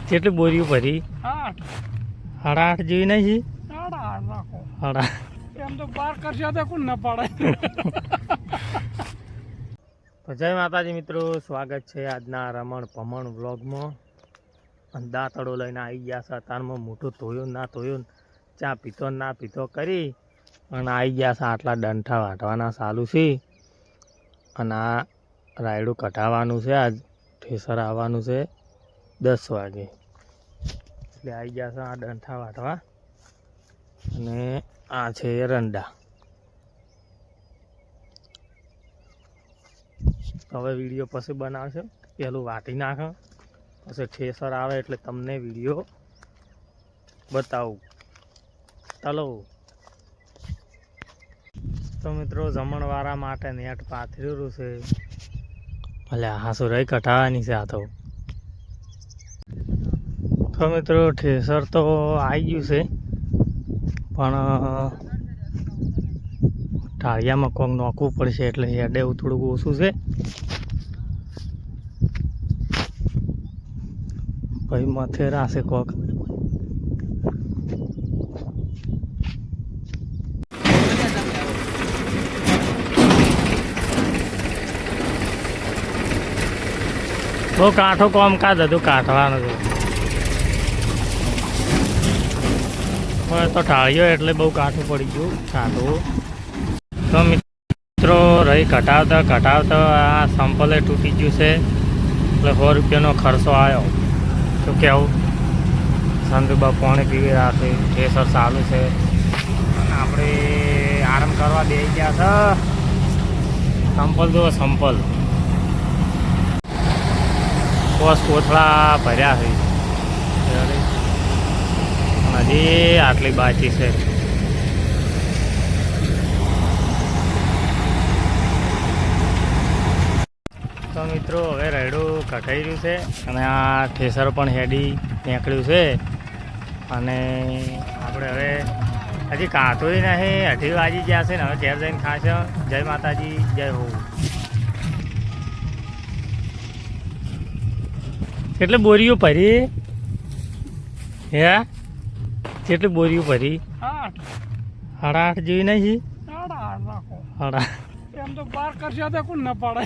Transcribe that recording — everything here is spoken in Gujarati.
કેટલી બોરીઓ ભરી? 8. 8.5 જેવી નહીં? 8 રાખો. 8. એમ તો 12 કરશે તો કોણ ના પાડે. તો જય માતાજી મિત્રો, સ્વાગત છે આજના રમણ ભમણ વ્લોગમાં. દાંતડો લઈને આવી ગયા છે. અતારમાં મોટું ધોયું ના ધોયું, ચા પીતો ના પીતો કરી અને આવી ગયા છે. આટલા ડંઠા વાટવાના ચાલુ છે અને આ રાયડું કઢાવવાનું છે. આજ ઠેસર આવવાનું છે 10 વાગે, એટલે આવી ગયા છે આ ડંઠા વાટવા. અને આ છે એરંડા. હવે વિડીયો પછી બનાવશો, પેલું વાટી નાખો, પછી ઠેસર આવે એટલે તમને વિડીયો બતાવું. ચાલો તો મિત્રો, જમણવાળા માટે નેટ પાથરેલું છે. એટલે હાસુ રહી કઢાવવાની છે. આ તો મિત્રો ઠેસર તો આવી ગયું છે, પણ ટાળિયામાં કોક નોખવું પડશે એટલે હેડે એવું થોડુંક ઓછું છે. ભાઈ મથેરા છે કોક. બહુ કાઠો કામકાજ હતું, કાઢવાનું હતું. પણ તો ટાળ્યો એટલે બહુ કાઠું પડી ગયું કાઢવું. તો મિત્રો રહી કઢાવતા આ સંપલે તૂટી ગયું છે, એટલે 100 રૂપિયાનો ખર્ચો આવ્યો. શું કહેવું? સંદુબા પાણી પીવી રાખે, ઠેસર ચાલુ છે. આપણે આરામ કરવા બેસી ગયા છે. સંપલ જુઓ, સંપલ બસ કોથળા ભર્યા છે. હજી આટલી બાકી છે. તો મિત્રો હવે રાયડું કઢાઈ રહ્યું છે અને આ ઠેસર પણ હેડી નીકળ્યું છે. અને આપણે હવે હજી કાંતોય નહીં, 2:30 વાગી ગયા છે ને હવે ઘેર જઈને ખાશે. જય માતાજી, જય હો. કેટલી બોરીઓ ભરી? હે કેટલી બોરીઓ ભરી? 8. 8.5 જેવી નહીં? 8 રાખો. 8. એમ તો 12 કરશે તો કોણ ના પાડે.